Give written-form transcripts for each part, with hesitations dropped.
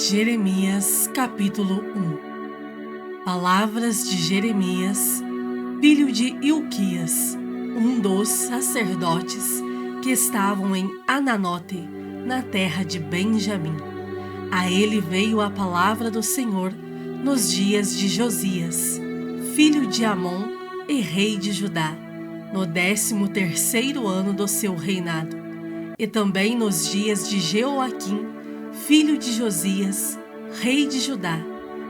Jeremias capítulo 1. Palavras de Jeremias, filho de Hilquias, um dos sacerdotes que estavam em Ananote, na terra de Benjamim. A ele veio a palavra do Senhor nos dias de Josias, filho de Amon e rei de Judá, no 13º ano do seu reinado, e também nos dias de Jeoaquim, filho de Josias, rei de Judá,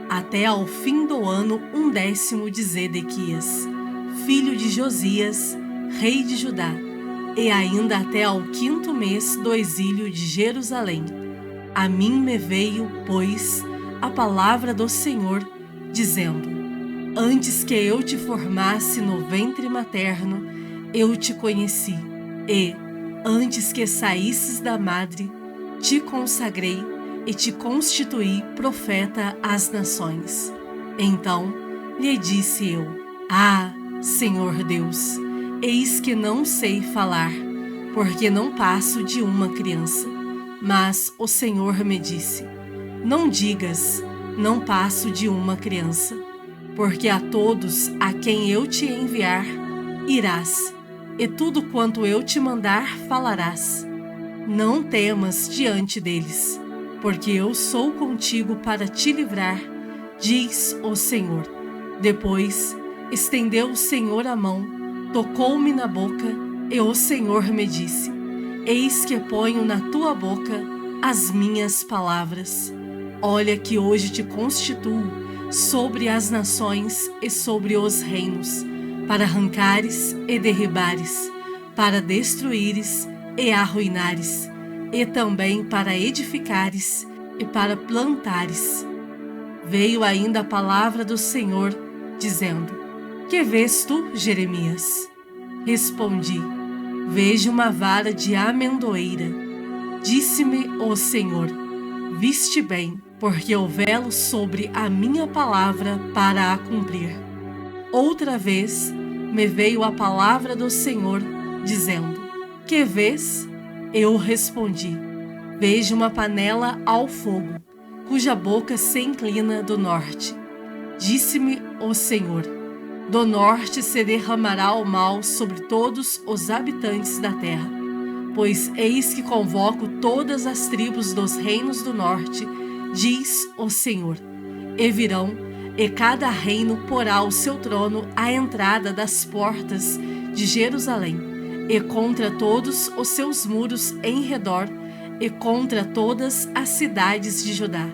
até ao fim do ano 10º de Zedequias, filho de Josias, rei de Judá, e ainda até ao 5º mês do exílio de Jerusalém. A mim me veio, pois, a palavra do Senhor, dizendo: Antes que eu te formasse no ventre materno, eu te conheci, e, antes que saísses da madre, te consagrei e te constituí profeta às nações. Então lhe disse eu: Ah, Senhor Deus, eis que não sei falar, porque não passo de uma criança. Mas o Senhor me disse: Não digas, não passo de uma criança, porque a todos a quem eu te enviar, irás, e tudo quanto eu te mandar falarás. Não temas diante deles, porque eu sou contigo para te livrar, diz o Senhor. Depois estendeu o Senhor a mão, tocou-me na boca, e o Senhor me disse: Eis que ponho na tua boca as minhas palavras. Olha que hoje te constituo sobre as nações e sobre os reinos, para arrancares e derribares, para destruíres e arruinares, e também para edificares e para plantares. Veio ainda a palavra do Senhor, dizendo: Que vês tu, Jeremias? Respondi: Vejo uma vara de amendoeira. Disse-me o Senhor: Viste bem, porque eu velo sobre a minha palavra para a cumprir. Outra vez me veio a palavra do Senhor, dizendo: Que vês? Eu respondi: Vejo uma panela ao fogo, cuja boca se inclina do norte. Disse-me o Senhor: Do norte se derramará o mal sobre todos os habitantes da terra, pois eis que convoco todas as tribos dos reinos do norte, diz o Senhor, e virão, e cada reino porá o seu trono à entrada das portas de Jerusalém, e contra todos os seus muros em redor, e contra todas as cidades de Judá.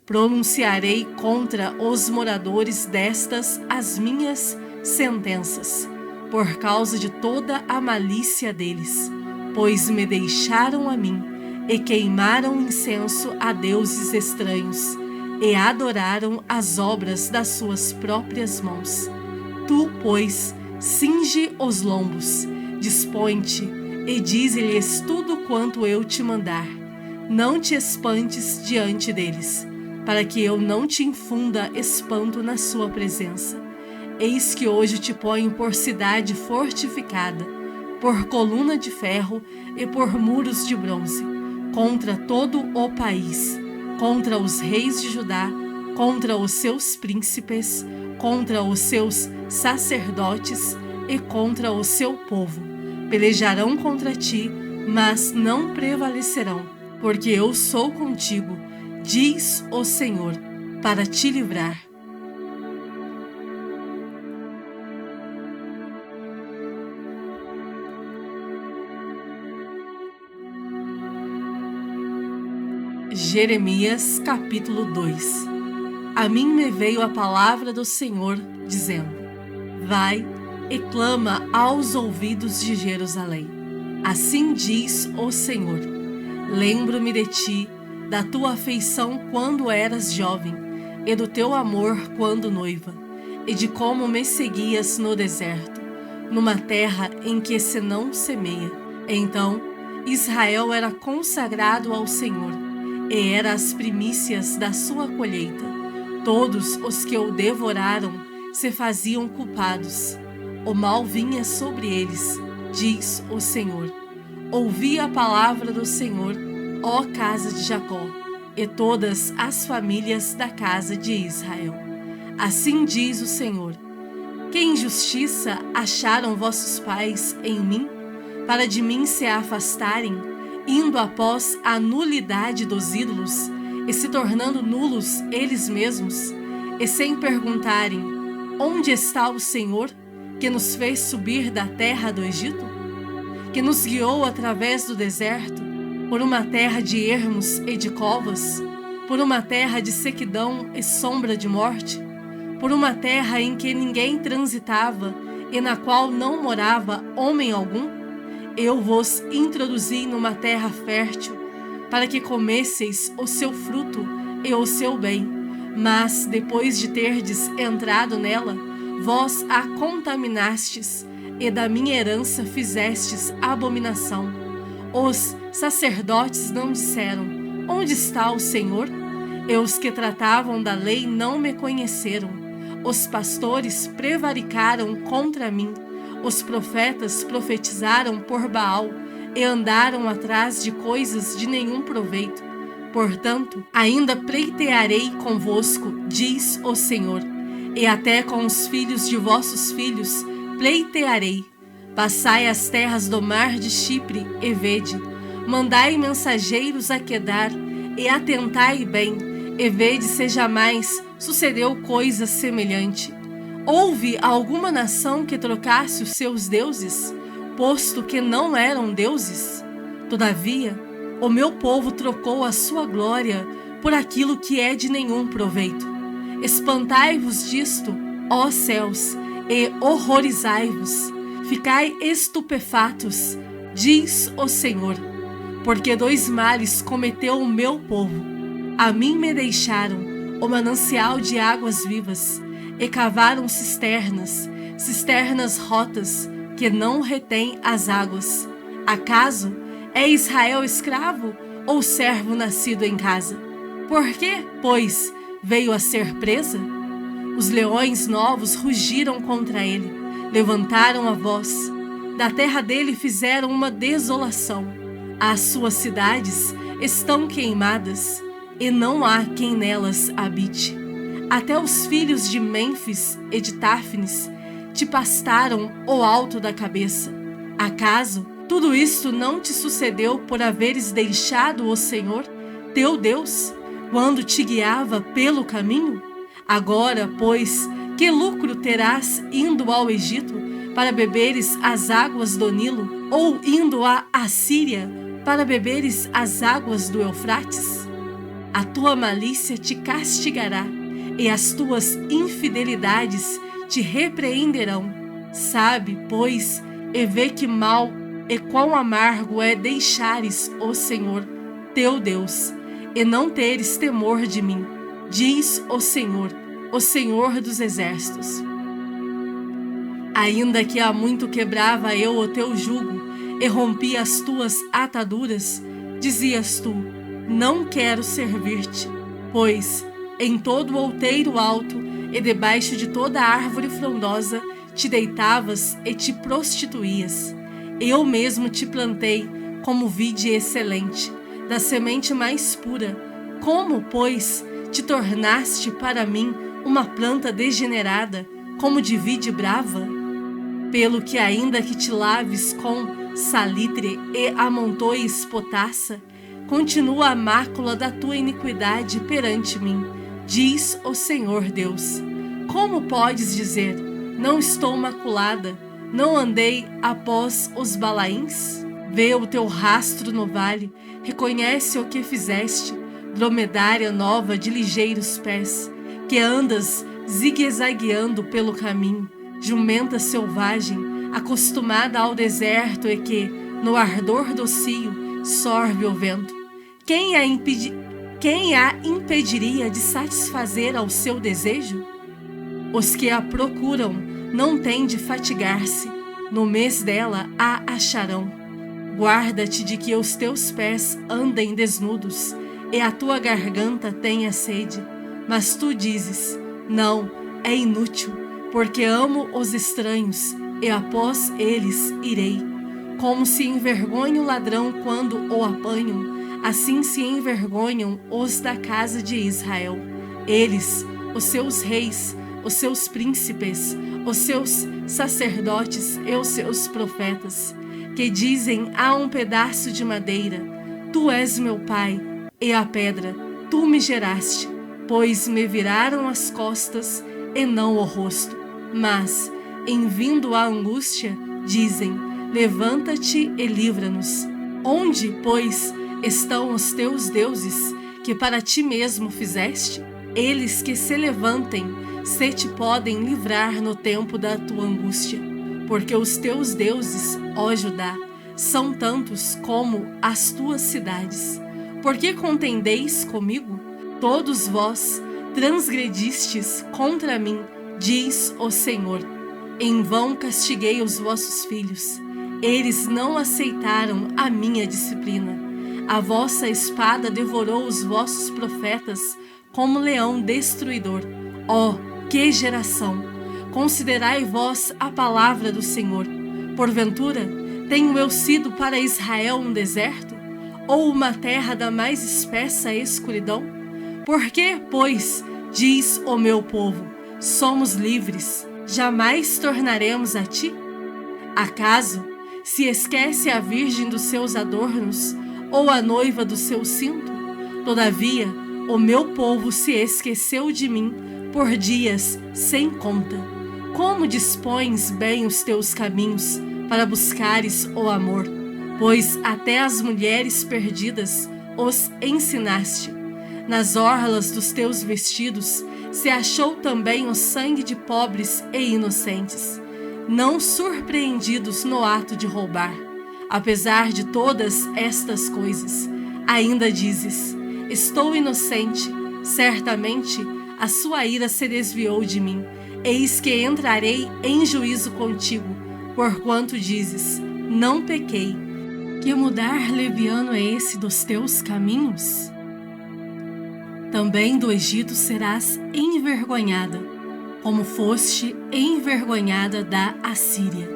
Pronunciarei contra os moradores destas as minhas sentenças, por causa de toda a malícia deles, pois me deixaram a mim, e queimaram incenso a deuses estranhos, e adoraram as obras das suas próprias mãos. Tu, pois, cinge os lombos, dispõe-te, e dize-lhes tudo quanto eu te mandar. Não te espantes diante deles, para que eu não te infunda espanto na sua presença. Eis que hoje te ponho por cidade fortificada, por coluna de ferro e por muros de bronze, contra todo o país, contra os reis de Judá, contra os seus príncipes, contra os seus sacerdotes e contra o seu povo. Pelejarão contra ti, mas não prevalecerão, porque eu sou contigo, diz o Senhor, para te livrar. Jeremias capítulo 2. A mim me veio a palavra do Senhor, dizendo: Vai e clama aos ouvidos de Jerusalém. Assim diz o Senhor: Lembro-me de ti, da tua afeição quando eras jovem, e do teu amor quando noiva, e de como me seguias no deserto, numa terra em que se não semeia. Então Israel era consagrado ao Senhor, e era as primícias da sua colheita. Todos os que o devoraram se faziam culpados. O mal vinha sobre eles, diz o Senhor. Ouvi a palavra do Senhor, ó casa de Jacó, e todas as famílias da casa de Israel. Assim diz o Senhor: que injustiça acharam vossos pais em mim, para de mim se afastarem, indo após a nulidade dos ídolos, e se tornando nulos eles mesmos, e sem perguntarem: onde está o Senhor, que nos fez subir da terra do Egito? Que nos guiou através do deserto, por uma terra de ermos e de covas, por uma terra de sequidão e sombra de morte, por uma terra em que ninguém transitava e na qual não morava homem algum? Eu vos introduzi numa terra fértil, para que comesseis o seu fruto e o seu bem, mas depois de terdes entrado nela, vós a contaminastes, e da minha herança fizestes abominação. Os sacerdotes não disseram: onde está o Senhor? E os que tratavam da lei não me conheceram. Os pastores prevaricaram contra mim. Os profetas profetizaram por Baal e andaram atrás de coisas de nenhum proveito. Portanto, ainda pleitearei convosco, diz o Senhor, e até com os filhos de vossos filhos pleitearei. Passai as terras do mar de Chipre e vede. Mandai mensageiros a Quedar e atentai bem, e vede se jamais sucedeu coisa semelhante. Houve alguma nação que trocasse os seus deuses, posto que não eram deuses? Todavia, o meu povo trocou a sua glória por aquilo que é de nenhum proveito. Espantai-vos disto, ó céus, e horrorizai-vos. Ficai estupefatos, diz o Senhor, porque dois males cometeu o meu povo. A mim me deixaram o manancial de águas vivas, e cavaram cisternas rotas, que não retêm as águas. Acaso é Israel escravo ou servo nascido em casa? Por que, pois, veio a ser presa? Os leões novos rugiram contra ele, levantaram a voz. Da terra dele fizeram uma desolação. As suas cidades estão queimadas, e não há quem nelas habite. Até os filhos de Mênfis e de Táfnis te pastaram o alto da cabeça. Acaso tudo isto não te sucedeu por haveres deixado o Senhor, teu Deus, quando te guiava pelo caminho? Agora, pois, que lucro terás indo ao Egito para beberes as águas do Nilo, ou indo à Assíria para beberes as águas do Eufrates? A tua malícia te castigará, e as tuas infidelidades te repreenderão. Sabe, pois, e vê que mal e quão amargo é deixares o Senhor, teu Deus, e não teres temor de mim, diz o Senhor dos exércitos. Ainda que há muito quebrava eu o teu jugo e rompi as tuas ataduras, dizias tu: não quero servir-te, pois em todo o outeiro alto e debaixo de toda árvore frondosa te deitavas e te prostituías. Eu mesmo te plantei como vide excelente, da semente mais pura. Como, pois, te tornaste para mim uma planta degenerada, como de vide brava? Pelo que ainda que te laves com salitre e amontoes potassa, continua a mácula da tua iniquidade perante mim, diz o Senhor Deus. Como podes dizer: não estou maculada, não andei após os Balaíns? Vê o teu rastro no vale, reconhece o que fizeste, dromedária nova de ligeiros pés, que andas zigue-zagueando pelo caminho, jumenta selvagem, acostumada ao deserto e que, no ardor do cio, sorve o vento. Quem a impediria de satisfazer ao seu desejo? Os que a procuram não têm de fatigar-se, no mês dela a acharão. Guarda-te de que os teus pés andem desnudos e a tua garganta tenha sede. Mas tu dizes: não, é inútil, porque amo os estranhos e após eles irei. Como se envergonhe o ladrão quando o apanham, Assim se envergonham os da casa de Israel. Eles, os seus reis, os seus príncipes, os seus sacerdotes e os seus profetas, que dizem a um pedaço de madeira: Tu és meu pai, e a pedra, tu me geraste, pois me viraram as costas e não o rosto. Mas, em vindo a angústia, dizem: Levanta-te e livra-nos. Onde, pois, estão os teus deuses, que para ti mesmo fizeste? Eles que se levantem, se te podem livrar no tempo da tua angústia. Porque os teus deuses, ó Judá, são tantos como as tuas cidades. Por que contendeis comigo? Todos vós transgredistes contra mim, diz o Senhor. Em vão castiguei os vossos filhos. Eles não aceitaram a minha disciplina. A vossa espada devorou os vossos profetas como leão destruidor. Ó, que geração! Considerai vós a palavra do Senhor. Porventura, tenho eu sido para Israel um deserto? Ou uma terra da mais espessa escuridão? Por que, pois, diz o meu povo, somos livres, jamais tornaremos a ti? Acaso se esquece a virgem dos seus adornos, ou a noiva do seu cinto? Todavia, o meu povo se esqueceu de mim por dias sem conta. Como dispões bem os teus caminhos para buscares o amor? Pois até as mulheres perdidas os ensinaste. Nas orlas dos teus vestidos se achou também o sangue de pobres e inocentes, não surpreendidos no ato de roubar. Apesar de todas estas coisas, ainda dizes: Estou inocente. Certamente a sua ira se desviou de mim. Eis que entrarei em juízo contigo, porquanto dizes: Não pequei. Que mudar leviano é esse dos teus caminhos? Também do Egito serás envergonhada, como foste envergonhada da Assíria.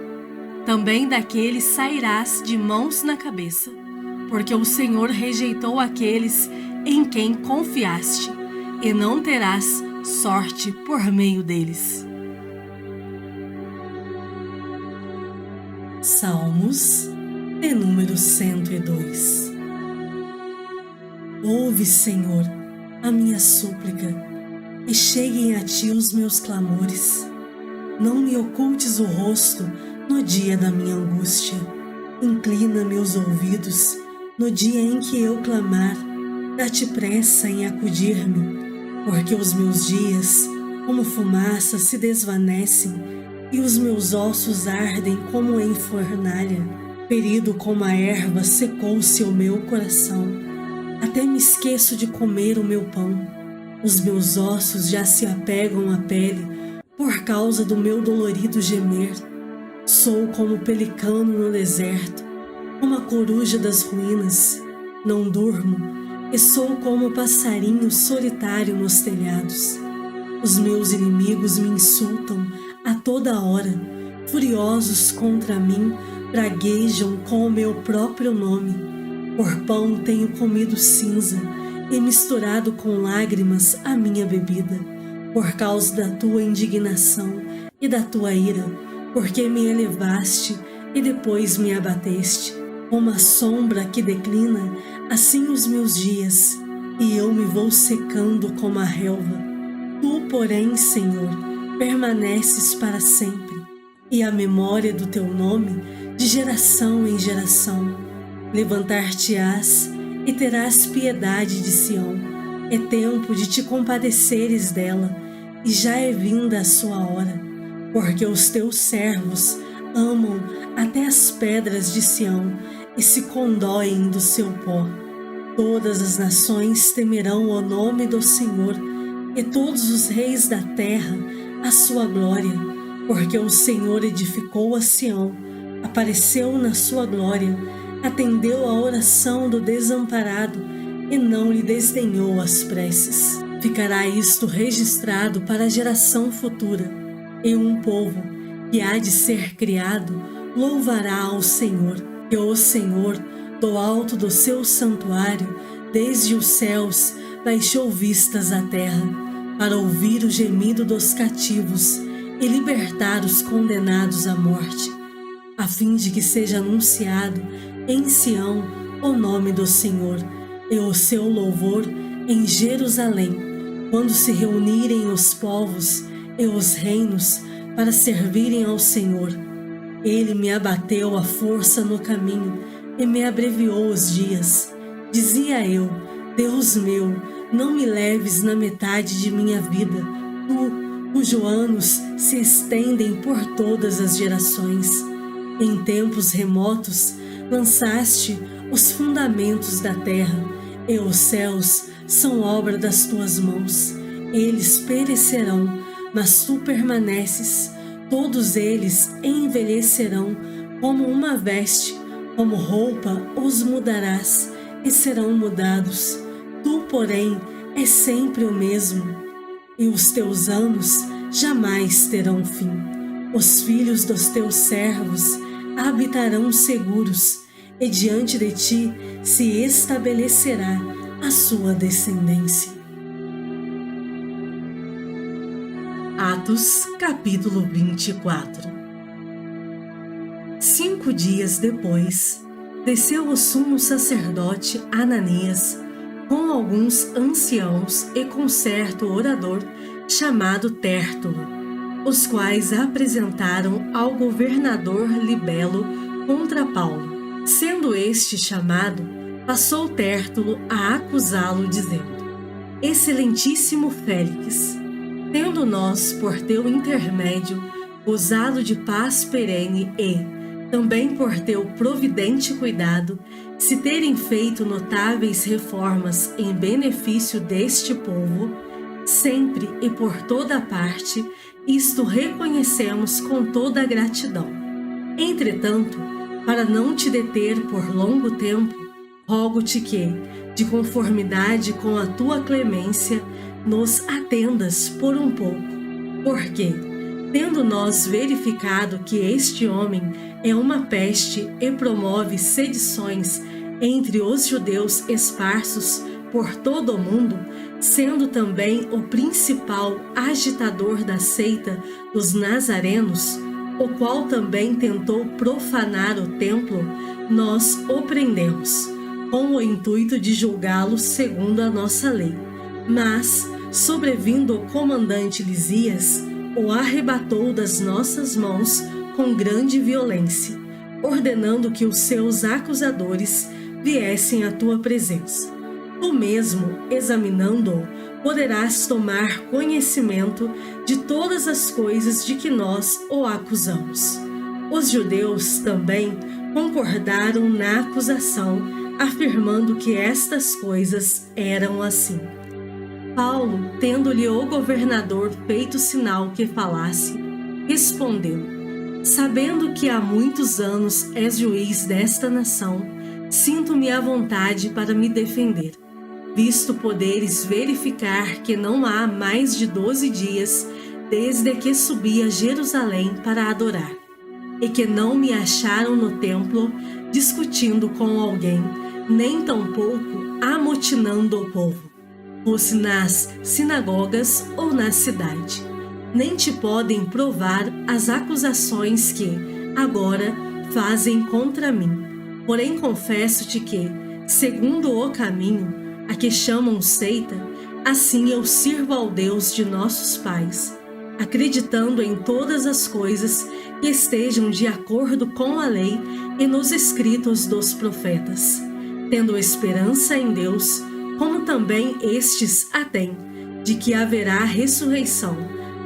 Também daqueles sairás de mãos na cabeça, porque o Senhor rejeitou aqueles em quem confiaste, e não terás sorte por meio deles. Salmos de número 102. Ouve, Senhor, a minha súplica, e cheguem a ti os meus clamores. Não me ocultes o rosto no dia da minha angústia. Inclina meus ouvidos no dia em que eu clamar. Dá-te pressa em acudir-me, porque os meus dias, como fumaça, se desvanecem, e os meus ossos ardem como em fornalha. Ferido como a erva, secou-se o meu coração. Até me esqueço de comer o meu pão. Os meus ossos já se apegam à pele por causa do meu dolorido gemer. Sou como pelicano no deserto, como a coruja das ruínas. Não durmo, e sou como passarinho solitário nos telhados. Os meus inimigos me insultam a toda hora. Furiosos contra mim, praguejam com o meu próprio nome. Por pão tenho comido cinza e misturado com lágrimas a minha bebida, por causa da tua indignação e da tua ira, porque me elevaste e depois me abateste. Como a sombra que declina, assim os meus dias, e eu me vou secando como a relva. Tu, porém, Senhor, permaneces para sempre, e a memória do teu nome de geração em geração. Levantar-te-ás e terás piedade de Sião. É tempo de te compadeceres dela, e já é vinda a sua hora, porque os teus servos amam até as pedras de Sião e se condoem do seu pó. Todas as nações temerão o nome do Senhor, e todos os reis da terra a sua glória, porque o Senhor edificou a Sião, apareceu na sua glória, atendeu a oração do desamparado e não lhe desdenhou as preces. Ficará isto registrado para a geração futura, e um povo que há de ser criado louvará ao Senhor, que o Senhor, Do alto do seu santuário, desde os céus, baixou vistas à terra, para ouvir o gemido dos cativos e libertar os condenados à morte, a fim de que seja anunciado em Sião o nome do Senhor e o seu louvor em Jerusalém, quando se reunirem os povos e os reinos para servirem ao Senhor. Ele me abateu a força no caminho e me abreviou os dias. Dizia eu: Deus meu, não me leves na metade de minha vida, tu, cujos anos se estendem por todas as gerações. Em tempos remotos lançaste os fundamentos da terra, e os céus são obra das tuas mãos. Eles perecerão, mas tu permaneces. Todos eles envelhecerão como uma veste, como roupa os mudarás e serão mudados. Tu, porém, és sempre o mesmo, e os teus anos jamais terão fim. Os filhos dos teus servos habitarão seguros, e diante de ti se estabelecerá a sua descendência. Atos, capítulo 24. 5 dias depois, desceu o sumo sacerdote Ananias com alguns anciãos e com certo orador chamado Tértulo, os quais apresentaram ao governador Libelo contra Paulo. Sendo este chamado, passou Tértulo a acusá-lo, dizendo: Excelentíssimo Félix, tendo nós, por teu intermédio, gozado de paz perene e, também por teu providente cuidado, se terem feito notáveis reformas em benefício deste povo, sempre e por toda parte, isto reconhecemos com toda a gratidão. Entretanto, para não te deter por longo tempo, rogo-te que, de conformidade com a tua clemência, nos atendas por um pouco, porque, tendo nós verificado que este homem é uma peste e promove sedições entre os judeus esparsos por todo o mundo, sendo também o principal agitador da seita dos nazarenos, o qual também tentou profanar o templo, nós o prendemos, com o intuito de julgá-lo segundo a nossa lei. Mas, sobrevindo o comandante Lisias, o arrebatou das nossas mãos com grande violência, ordenando que os seus acusadores viessem à tua presença. Tu mesmo, examinando-o, poderás tomar conhecimento de todas as coisas de que nós o acusamos. Os judeus também concordaram na acusação, afirmando que estas coisas eram assim. Paulo, tendo-lhe o governador feito sinal que falasse, respondeu: Sabendo que há muitos anos és juiz desta nação, sinto-me à vontade para me defender, visto poderes verificar que não há mais de 12 dias desde que subi a Jerusalém para adorar, e que não me acharam no templo discutindo com alguém, nem tampouco amotinando o povo, fosse nas sinagogas ou na cidade. Nem te podem provar as acusações que, agora, fazem contra mim. Porém confesso-te que, segundo o caminho, a que chamam seita, assim eu sirvo ao Deus de nossos pais, acreditando em todas as coisas que estejam de acordo com a lei e nos escritos dos profetas, tendo esperança em Deus, como também estes a têm, de que haverá ressurreição,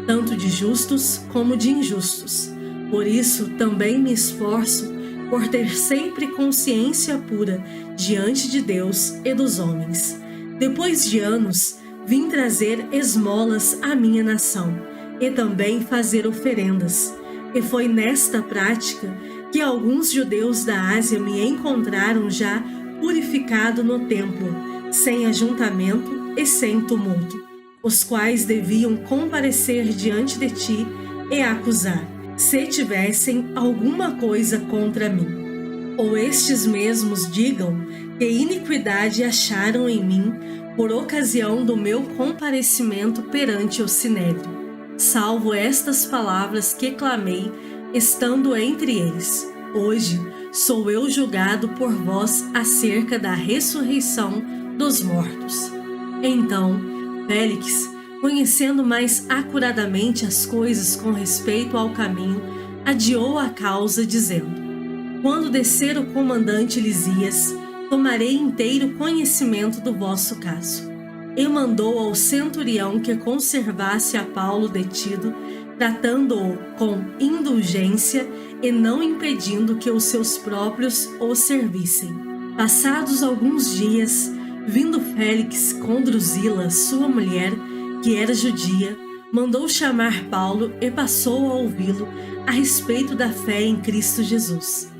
tanto de justos como de injustos. Por isso também me esforço por ter sempre consciência pura diante de Deus e dos homens. Depois de anos, vim trazer esmolas à minha nação, e também fazer oferendas. E foi nesta prática que alguns judeus da Ásia me encontraram já purificado no templo, sem ajuntamento e sem tumulto, os quais deviam comparecer diante de ti e acusar, se tivessem alguma coisa contra mim. Ou estes mesmos digam que iniquidade acharam em mim por ocasião do meu comparecimento perante o Sinédrio, salvo estas palavras que clamei, estando entre eles. Hoje sou eu julgado por vós acerca da ressurreição dos mortos. Então, Félix, conhecendo mais acuradamente as coisas com respeito ao caminho, adiou a causa, dizendo: quando descer o comandante Lisias, tomarei inteiro conhecimento do vosso caso. E mandou ao centurião que conservasse a Paulo detido, tratando-o com indulgência e não impedindo que os seus próprios o servissem. Passados alguns dias, vindo Félix com Drusila, sua mulher, que era judia, mandou chamar Paulo e passou a ouvi-lo a respeito da fé em Cristo Jesus,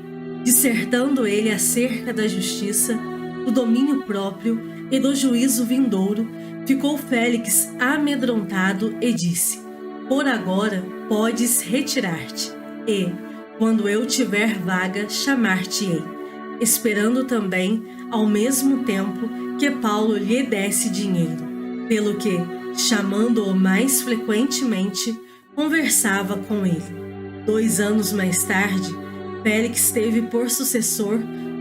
dissertando ele acerca da justiça, do domínio próprio e do juízo vindouro. Ficou Félix amedrontado e disse: por agora podes retirar-te, e, quando eu tiver vaga, chamar-te-ei, esperando também, ao mesmo tempo, que Paulo lhe desse dinheiro, pelo que, chamando-o mais frequentemente, conversava com ele. 2 anos mais tarde, Félix teve por sucessor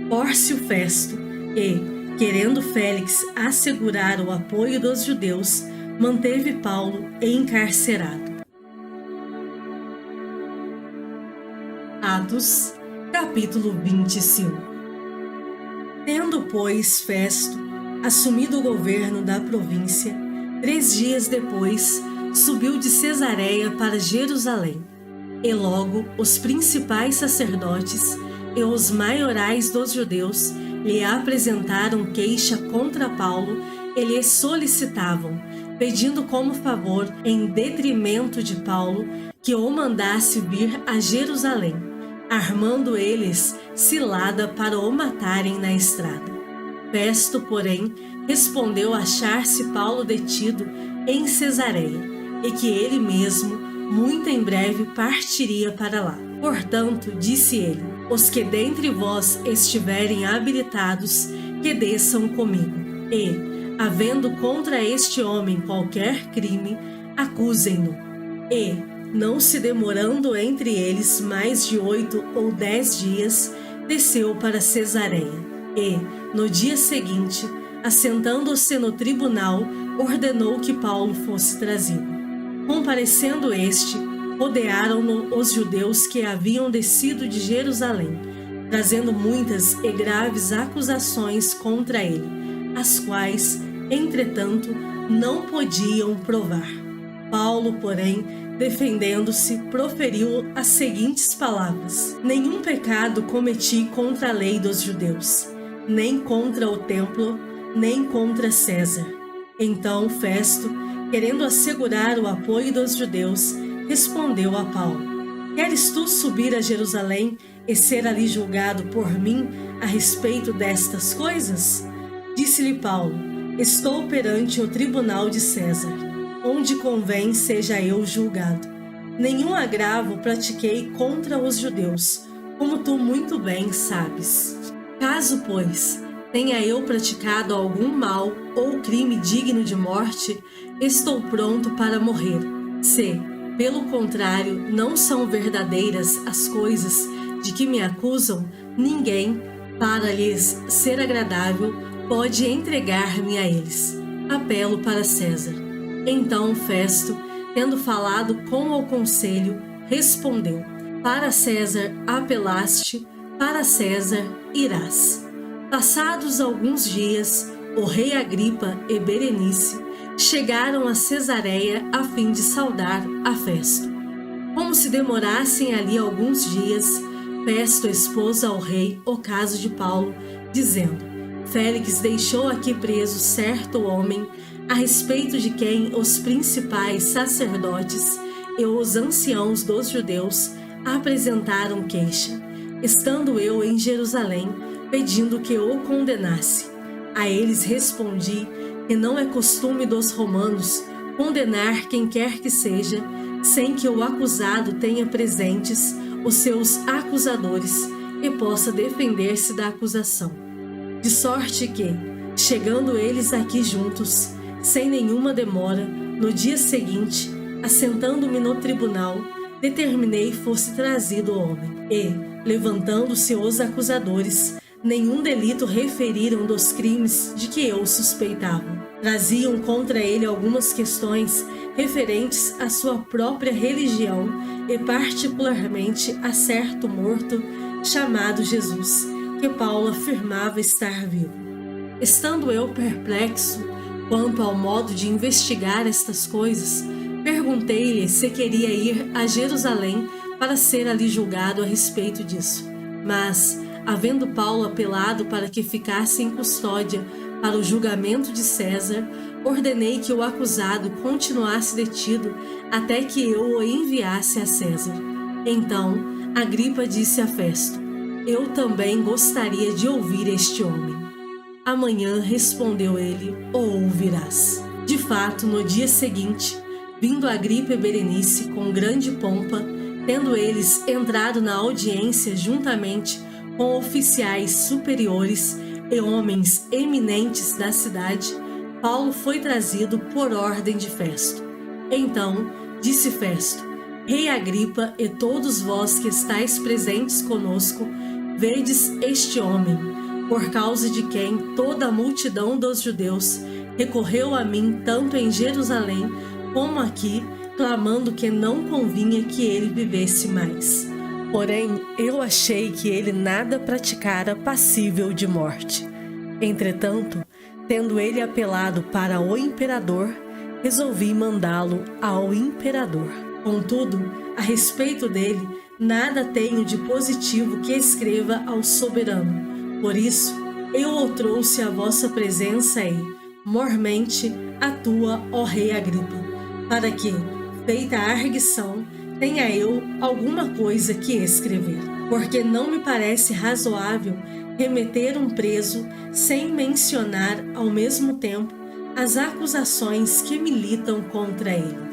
Pórcio Festo e, querendo Félix assegurar o apoio dos judeus, manteve Paulo encarcerado. Atos, capítulo 25. Tendo, pois, Festo assumido o governo da província, 3 dias depois, subiu de Cesareia para Jerusalém. E logo os principais sacerdotes e os maiorais dos judeus lhe apresentaram queixa contra Paulo e lhe solicitavam, pedindo como favor, em detrimento de Paulo, que o mandasse vir a Jerusalém, armando eles cilada para o matarem na estrada. Festo, porém, respondeu achar-se Paulo detido em Cesareia, e que ele mesmo, muito em breve, partiria para lá. Portanto, disse ele: os que dentre vós estiverem habilitados, que desçam comigo, e, havendo contra este homem qualquer crime, acusem-no. E, não se demorando entre eles mais de 8 ou 10 dias, desceu para Cesareia. E, no dia seguinte, assentando-se no tribunal, ordenou que Paulo fosse trazido. Comparecendo este, rodearam-no os judeus que haviam descido de Jerusalém, trazendo muitas e graves acusações contra ele, as quais, entretanto, não podiam provar. Paulo, porém, defendendo-se, proferiu as seguintes palavras: nenhum pecado cometi contra a lei dos judeus, nem contra o templo, nem contra César. Então Festo, querendo assegurar o apoio dos judeus, respondeu a Paulo: queres tu subir a Jerusalém e ser ali julgado por mim a respeito destas coisas? Disse-lhe Paulo: estou perante o tribunal de César, onde convém seja eu julgado. Nenhum agravo pratiquei contra os judeus, como tu muito bem sabes. Caso, pois, tenha eu praticado algum mal ou crime digno de morte, estou pronto para morrer. Se, pelo contrário, não são verdadeiras as coisas de que me acusam, ninguém, para lhes ser agradável, pode entregar-me a eles. Apelo para César. Então Festo, tendo falado com o conselho, respondeu: para César apelaste, para César irás. Passados alguns dias, o rei Agripa e Berenice chegaram a Cesareia a fim de saudar a Festo. Como se demorassem ali alguns dias, Festo expôs ao rei o caso de Paulo, dizendo: Félix deixou aqui preso certo homem, a respeito de quem os principais sacerdotes e os anciãos dos judeus apresentaram queixa, estando eu em Jerusalém, pedindo que o condenasse. A eles respondi que não é costume dos romanos condenar quem quer que seja, sem que o acusado tenha presentes os seus acusadores e possa defender-se da acusação. De sorte que, chegando eles aqui juntos, sem nenhuma demora, no dia seguinte, assentando-me no tribunal, determinei fosse trazido o homem. E, levantando-se os acusadores, nenhum delito referiram dos crimes de que eu suspeitava. Traziam contra ele algumas questões referentes à sua própria religião e particularmente a certo morto chamado Jesus, que Paulo afirmava estar vivo. Estando eu perplexo quanto ao modo de investigar estas coisas, perguntei-lhe se queria ir a Jerusalém para ser ali julgado a respeito disso. Mas, havendo Paulo apelado para que ficasse em custódia para o julgamento de César, ordenei que o acusado continuasse detido até que eu o enviasse a César. Então, Agripa disse a Festo: eu também gostaria de ouvir este homem. Amanhã, respondeu ele, o ouvirás. De fato, no dia seguinte, vindo Agripa e Berenice com grande pompa, tendo eles entrado na audiência juntamente com oficiais superiores e homens eminentes da cidade, Paulo foi trazido por ordem de Festo. Então, disse Festo: Rei Agripa e todos vós que estáis presentes conosco, vedes este homem, por causa de quem toda a multidão dos judeus recorreu a mim tanto em Jerusalém como aqui, clamando que não convinha que ele vivesse mais. Porém, eu achei que ele nada praticara passível de morte. Entretanto, tendo ele apelado para o imperador, resolvi mandá-lo ao imperador. Contudo, a respeito dele, nada tenho de positivo que escreva ao soberano. Por isso, eu o trouxe à vossa presença e, mormente, atua, ó rei Agripa, para que, feita a arguição, tenha eu alguma coisa que escrever. Porque não me parece razoável remeter um preso sem mencionar, ao mesmo tempo, as acusações que militam contra ele.